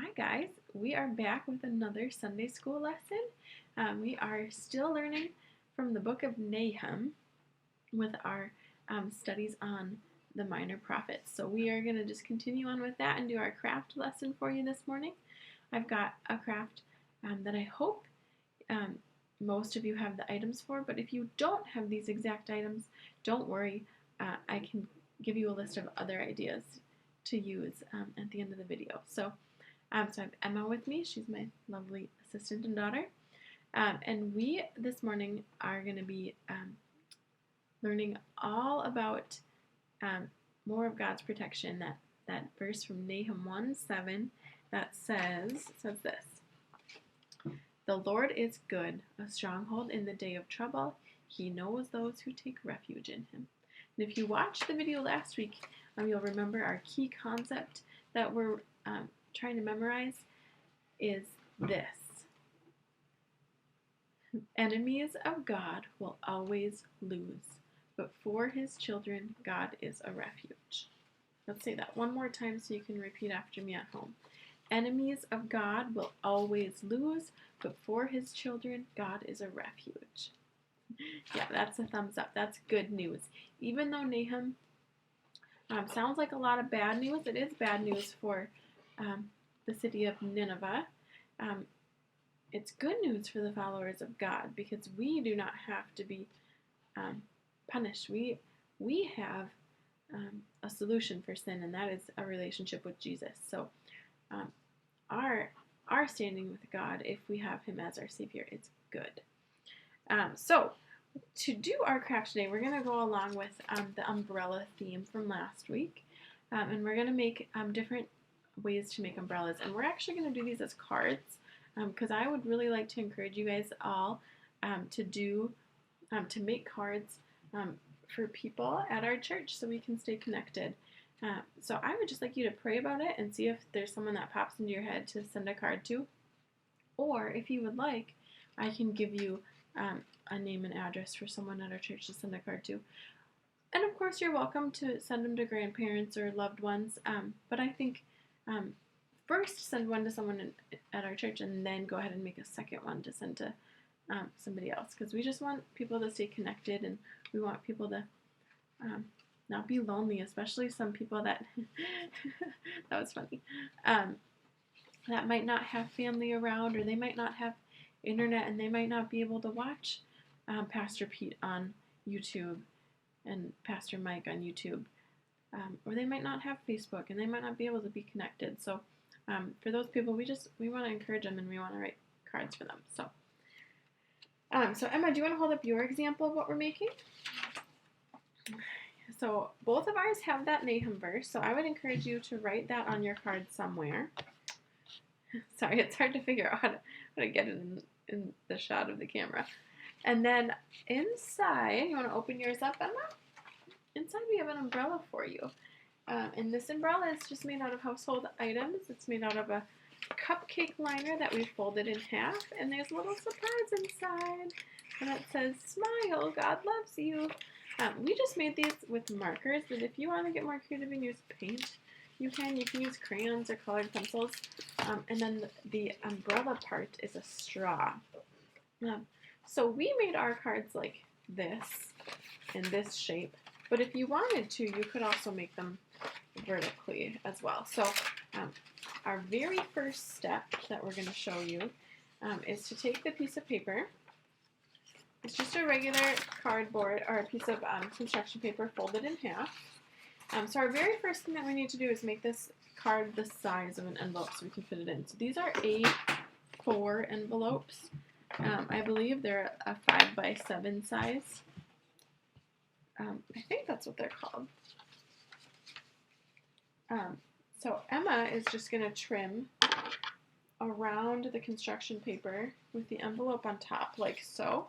Hi guys, we are back with another Sunday School lesson. We are still learning from the book of Nahum with our studies on the minor prophets. So we are going to just continue on with that and do our craft lesson for you this morning. I've got a craft that I hope most of you have the items for, but if you don't have these exact items, don't worry. I can give you a list of other ideas to use at the end of the video. So I have Emma with me. She's my lovely assistant and daughter. And we, this morning, are going to be learning all about more of God's protection. That verse from Nahum 1:7 that says this: "The Lord is good, a stronghold in the day of trouble. He knows those who take refuge in him." And if you watched the video last week, you'll remember our key concept that we're trying to memorize is this: enemies of God will always lose, but for his children, God is a refuge. Let's say that one more time so you can repeat after me at home. Enemies of God will always lose, but for his children, God is a refuge. Yeah, that's a thumbs up. That's good news. Even though Nahum sounds like a lot of bad news, it is bad news for the city of Nineveh. It's good news for the followers of God because we do not have to be punished. We have a solution for sin, and that is a relationship with Jesus. So our standing with God, if we have him as our Savior, is good. So to do our craft today, we're going to go along with the umbrella theme from last week, and we're going to make different ways to make umbrellas, and we're actually going to do these as cards because I would really like to encourage you guys all to make cards for people at our church so we can stay connected. So I would just like you to pray about it and see if there's someone that pops into your head to send a card to, or if you would like, I can give you a name and address for someone at our church to send a card to. And of course, you're welcome to send them to grandparents or loved ones, but I think first send one to someone at our church and then go ahead and make a second one to send to somebody else, because we just want people to stay connected and we want people to not be lonely, especially some people that that was funny, that might not have family around, or they might not have internet and they might not be able to watch Pastor Pete on YouTube and Pastor Mike on YouTube, or they might not have Facebook and they might not be able to be connected. So for those people, we want to encourage them and we want to write cards for them. So so Emma, do you want to hold up your example of what we're making? So both of ours have that Nahum verse, so I would encourage you to write that on your card somewhere. Sorry, it's hard to figure out how to get it in the shot of the camera. And then inside, you want to open yours up, Emma? Inside we have an umbrella for you. And this umbrella is just made out of household items. It's made out of a cupcake liner that we folded in half, and there's a little surprise inside. And it says, "Smile, God loves you." We just made these with markers, but if you want to get more creative and use paint, you can use crayons or colored pencils. And then the umbrella part is a straw. So we made our cards like this, in this shape, but if you wanted to, you could also make them vertically as well. So our very first step that we're going to show you is to take the piece of paper. It's just a regular cardboard or a piece of construction paper folded in half. So our very first thing that we need to do is make this card the size of an envelope so we can fit it in. So these are A4 envelopes. I believe they're a 5x7 size. I think that's what they're called. So Emma is just going to trim around the construction paper with the envelope on top, like so.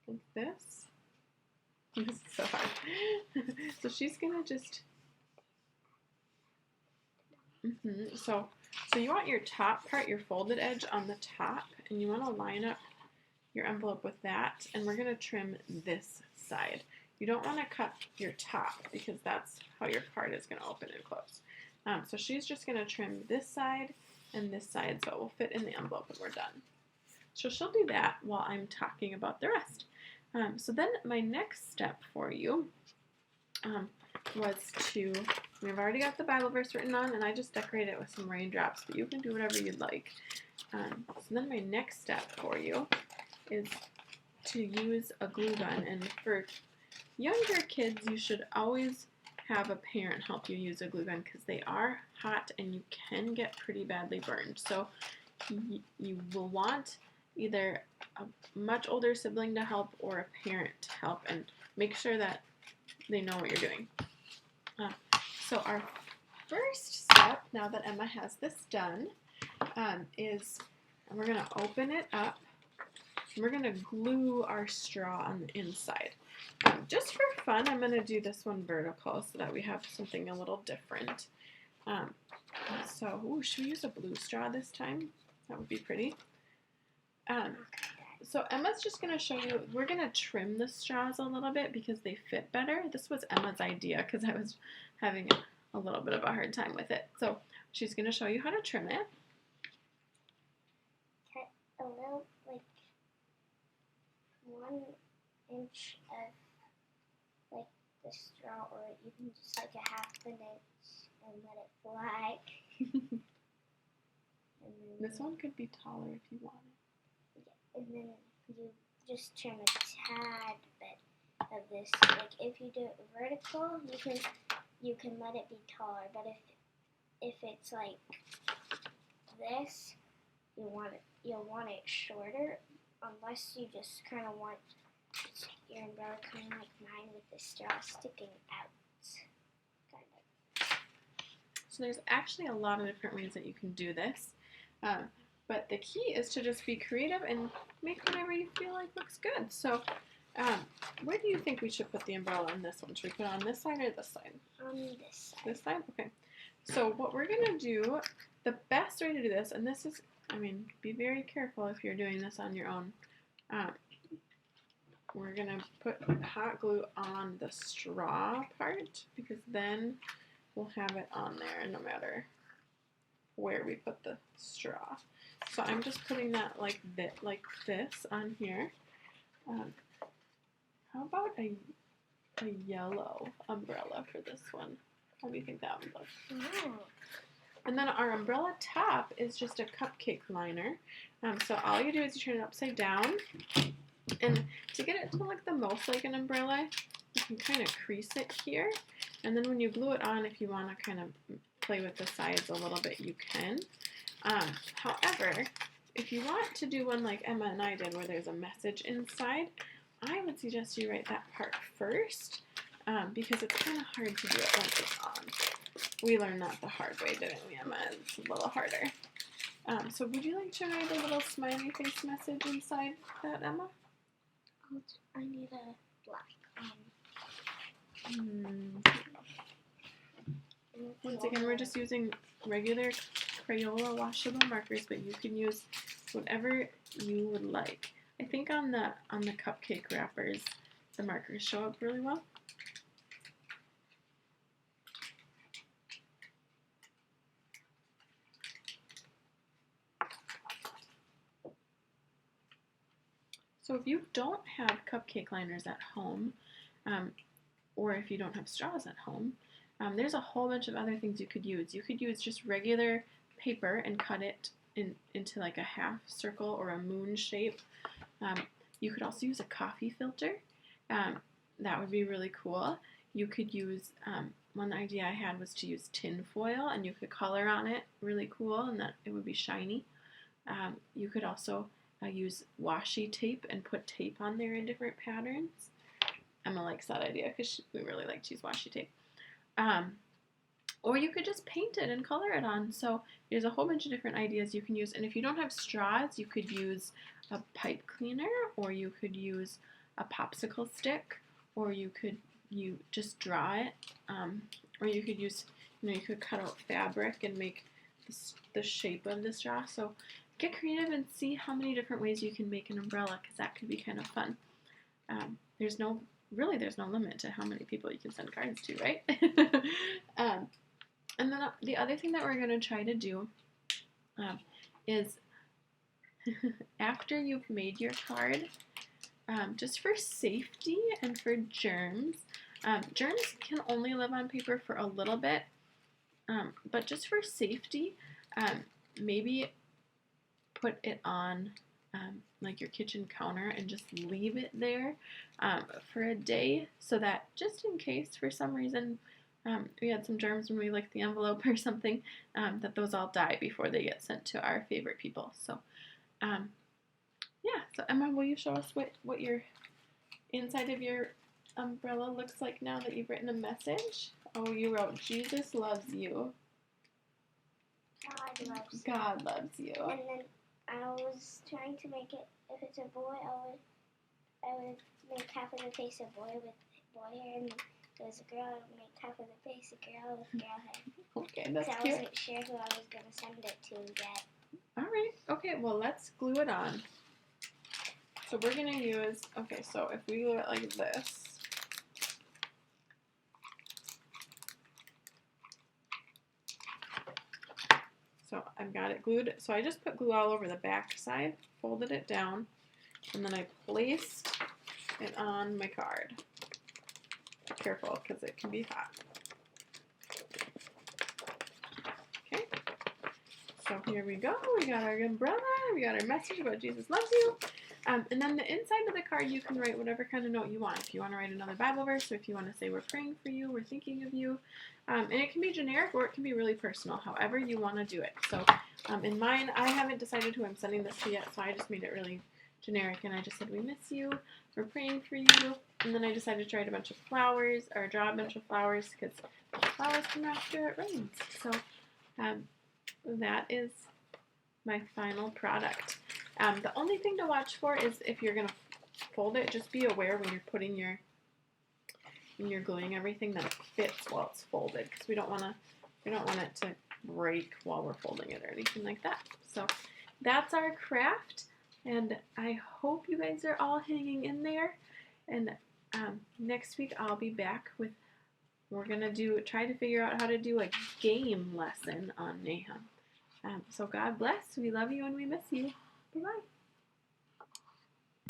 Like this. This is so hard. So she's going to just... So you want your top part, your folded edge on the top, and you want to line up your envelope with that, and we're going to trim this side. You don't want to cut your top because that's how your card is going to open and close. So she's just going to trim this side and this side, so it will fit in the envelope when we're done. So she'll do that while I'm talking about the rest. So then my next step for you was we've already got the Bible verse written on, and I just decorated it with some raindrops, but you can do whatever you'd like. So then my next step for you is to use a glue gun, and for younger kids, you should always have a parent help you use a glue gun because they are hot and you can get pretty badly burned. So you will want either a much older sibling to help or a parent to help, and make sure that they know what you're doing. So our first step, now that Emma has this done, is we're going to open it up and we're going to glue our straw on the inside. Just for fun, I'm going to do this one vertical so that we have something a little different. Should we use a blue straw this time? That would be pretty. So Emma's just going to show you, we're going to trim the straws a little bit because they fit better. This was Emma's idea because I was having a little bit of a hard time with it. So she's going to show you how to trim it. Cut a little, like 1 inch of like the straw, or even just like a half an inch and let it fly. And then, this one could be taller if you want it. and then you just trim a tad bit of this. Like if you do it vertical, you can let it be taller. But if it's like this, you'll want it shorter, unless you just kind of want your umbrella kind of like mine with the straw sticking out, kind of. So there's actually a lot of different ways that you can do this. But the key is to just be creative and make whatever you feel like looks good. So where do you think we should put the umbrella on this one? Should we put it on this side or this side? On this side. This side? Okay. So what we're going to do, the best way to do this, and this is, be very careful if you're doing this on your own. We're going to put hot glue on the straw part because then we'll have it on there no matter where we put the straw. So I'm just putting that like this on here. How about a yellow umbrella for this one? How do you think that would look? Oh. And then our umbrella top is just a cupcake liner. So all you do is you turn it upside down. And to get it to look the most like an umbrella, you can kind of crease it here. And then when you glue it on, if you want to kind of play with the sides a little bit, you can. However, if you want to do one like Emma and I did where there's a message inside, I would suggest you write that part first because it's kind of hard to do it once it's on. We learned that the hard way, didn't we, Emma? It's a little harder. So would you like to write a little smiley face message inside that, Emma? I need a black. Once again, we're just using regular Crayola washable markers, but you can use whatever you would like. I think on the cupcake wrappers, the markers show up really well. So if you don't have cupcake liners at home, or if you don't have straws at home, there's a whole bunch of other things you could use. You could use just regular paper and cut it into like a half circle or a moon shape. You could also use a coffee filter. That would be really cool. You could use, one idea I had was to use tin foil, and you could color on it really cool, and that it would be shiny. You could also use washi tape and put tape on there in different patterns. Emma likes that idea because we really like to use washi tape. Or you could just paint it and color it on. So there's a whole bunch of different ideas you can use. And if you don't have straws, you could use a pipe cleaner, or you could use a popsicle stick, or you just draw it, or you could use, you could cut out fabric and make the shape of the straw. So get creative and see how many different ways you can make an umbrella, because that could be kind of fun. There's no limit to how many people you can send cards to, right? And then the other thing that we're going to try to do is after you've made your card, just for safety and for germs, germs can only live on paper for a little bit, but just for safety, maybe put it on like your kitchen counter and just leave it there for a day, so that just in case for some reason we had some germs when we licked the envelope or something, that those all die before they get sent to our favorite people. So yeah, so Emma, will you show us what your inside of your umbrella looks like now that you've written a message? Oh, you wrote, Jesus loves you. God loves you. God loves you. And then I was trying to make it, if it's a boy, I would make half of the face a boy with boy hair, and if it was a girl, I would make half of the face a girl with girl hair. Okay, that's cute. I wasn't sure who I was going to send it to yet. Alright, okay, well let's glue it on. So we're going to use, okay, so if we glue it like this, so I've got it glued, so I just put glue all over the back side, folded it down, and then I placed it on my card. Careful, because it can be hot. Okay, so here we go, we got our umbrella, we got our message about Jesus loves you. And then the inside of the card, you can write whatever kind of note you want. If you want to write another Bible verse, or if you want to say we're praying for you, we're thinking of you. And it can be generic or it can be really personal, however you want to do it. So in mine, I haven't decided who I'm sending this to yet, so I just made it really generic. And I just said, we miss you, we're praying for you. And then I decided to write a bunch of flowers, or draw a bunch of flowers, because flowers come after it rains. So that is my final product. The only thing to watch for is if you're going to fold it, just be aware when you're putting when you're gluing everything that it fits while it's folded, because we don't want it to break while we're folding it or anything like that. So that's our craft, and I hope you guys are all hanging in there. And next week I'll be back with, we're going to try to figure out how to do a game lesson on Nahum. So God bless. We love you and we miss you. Bye-bye.